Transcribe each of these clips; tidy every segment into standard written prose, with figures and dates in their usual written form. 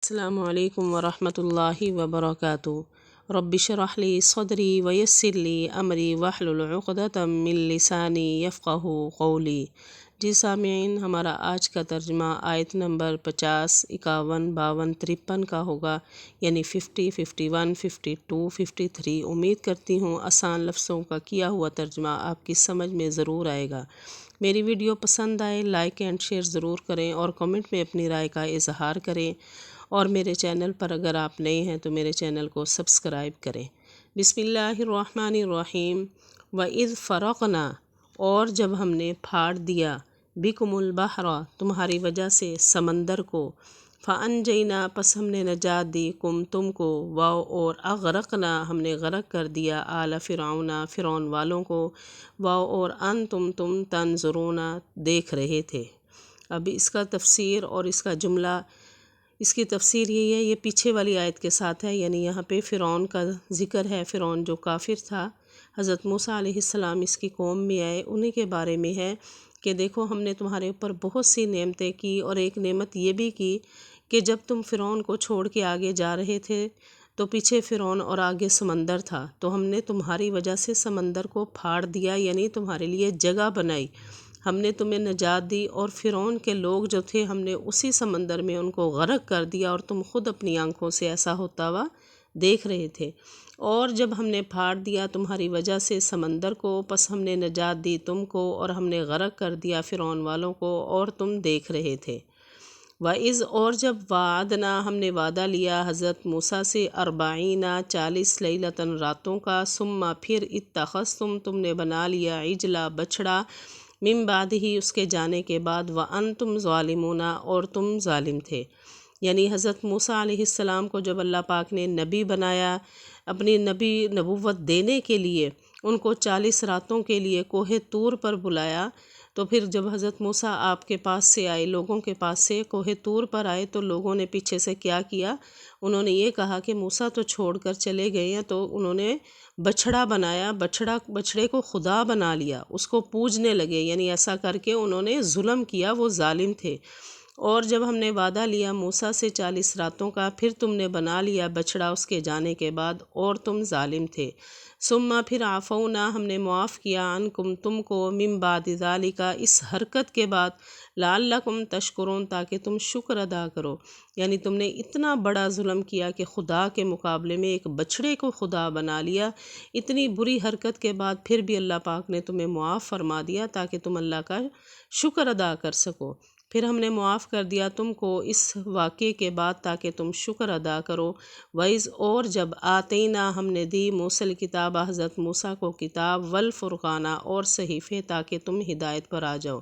السلام علیکم ورحمۃ اللہ وبرکاتہ۔ رب اشرح لی صدری ویسر لی امری واحلل عقدۃ من لسانی یفقہوا قولی۔ جی سامعین، ہمارا آج کا ترجمہ آیت نمبر 50، 51، 52، 53 کا ہوگا، یعنی 50، 51، 52، 53۔ امید کرتی ہوں آسان لفظوں کا کیا ہوا ترجمہ آپ کی سمجھ میں ضرور آئے گا۔ میری ویڈیو پسند آئے لائک اینڈ شیئر ضرور کریں اور کمنٹ میں اپنی رائے کا اظہار کریں، اور میرے چینل پر اگر آپ نئے ہیں تو میرے چینل کو سبسکرائب کریں۔ بسم اللہ الرحمن الرحیم۔ وَإِذْ فَرَقْنَا، اور جب ہم نے پھاڑ دیا، بِكُمُ الْبَحْرَ، تمہاری وجہ سے سمندر کو، فَأَنْجَيْنَا، پس ہم نے نجات دی، کم تم کو، اور اغرقنا، ہم نے غرق کر دیا، آل فرعون، فرعون والوں کو، اور انتم، تم تنظرون، دیکھ رہے تھے۔ اب اس کا تفسیر اور اس کا جملہ، اس کی تفسیر یہی ہے، یہ پیچھے والی آیت کے ساتھ ہے، یعنی یہاں پہ فرعون کا ذکر ہے۔ فرعون جو کافر تھا، حضرت موسیٰ علیہ السلام اس کی قوم میں آئے، انہی کے بارے میں ہے کہ دیکھو ہم نے تمہارے اوپر بہت سی نعمتیں کی، اور ایک نعمت یہ بھی کی کہ جب تم فرعون کو چھوڑ کے آگے جا رہے تھے تو پیچھے فرعون اور آگے سمندر تھا، تو ہم نے تمہاری وجہ سے سمندر کو پھاڑ دیا، یعنی تمہارے لیے جگہ بنائی، ہم نے تمہیں نجات دی، اور فرعون کے لوگ جو تھے ہم نے اسی سمندر میں ان کو غرق کر دیا، اور تم خود اپنی آنکھوں سے ایسا ہوتا ہوا دیکھ رہے تھے۔ اور جب ہم نے پھاڑ دیا تمہاری وجہ سے سمندر کو، پس ہم نے نجات دی تم کو، اور ہم نے غرق کر دیا فرعون والوں کو، اور تم دیکھ رہے تھے۔ وَإِذْ، اور جب وعدنا، ہم نے وعدہ لیا حضرت موسیٰ سے، 40 لیلۃً، راتوں کا، ثم پھر، اتخذتم، تم نے بنا لیا، عجلا، بچھڑا، من بعد ہی، اس کے جانے کے بعد، وانتم ظالمون، اور تم ظالم تھے۔ یعنی حضرت موسیٰ علیہ السلام کو جب اللہ پاک نے نبی بنایا، اپنی نبوت دینے کے لیے ان کو 40 راتوں کے لیے کوہ طور پر بلایا، تو پھر جب حضرت موسیٰ آپ کے پاس سے آئے، لوگوں کے پاس سے کوہ طور پر آئے، تو لوگوں نے پیچھے سے کیا کیا، انہوں نے یہ کہا کہ موسیٰ تو چھوڑ کر چلے گئے ہیں، تو انہوں نے بچھڑا بنایا، بچھڑے کو خدا بنا لیا، اس کو پوجنے لگے، یعنی ایسا کر کے انہوں نے ظلم کیا، وہ ظالم تھے۔ اور جب ہم نے وعدہ لیا موسیٰ سے 40 راتوں کا، پھر تم نے بنا لیا بچھڑا اس کے جانے کے بعد، اور تم ظالم تھے۔ ثم پھر عفونا، ہم نے معاف کیا، عنکم، تم کو، من بعد ذالک، اس حرکت کے بعد، لعلکم تشکرون، تاکہ تم شکر ادا کرو۔ یعنی تم نے اتنا بڑا ظلم کیا کہ خدا کے مقابلے میں ایک بچھڑے کو خدا بنا لیا، اتنی بری حرکت کے بعد پھر بھی اللہ پاک نے تمہیں معاف فرما دیا تاکہ تم اللہ کا شکر ادا کر سکو۔ پھر ہم نے معاف کر دیا تم کو اس واقعے کے بعد تاکہ تم شکر ادا کرو۔ وَإِذْ، اور جب آتینا، ہم نے دی، موسیٰ الکتاب، حضرت موسیٰ کو کتاب، والفرقان، اور صحیفے، تاکہ تم ہدایت پر آ جاؤ۔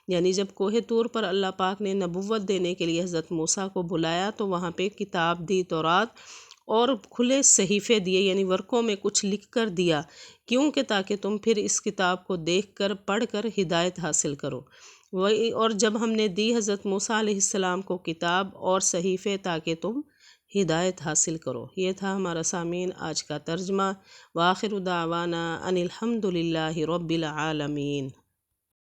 یعنی جب کوہ طور پر اللہ پاک نے نبوت دینے کے لیے حضرت موسیٰ کو بلایا تو وہاں پہ کتاب دی، تورات، اور کھلے صحیفے دیے، یعنی ورقوں میں کچھ لکھ کر دیا، کیوں کہ تاکہ تم پھر اس کتاب کو دیکھ کر پڑھ کر ہدایت حاصل کرو۔ اور جب ہم نے دی حضرت موسیٰ علیہ السلام کو کتاب اور صحیفے تاکہ تم ہدایت حاصل کرو۔ یہ تھا ہمارا سامعین آج کا ترجمہ۔ وآخر دعوانا ان الحمد للہ رب العالمین۔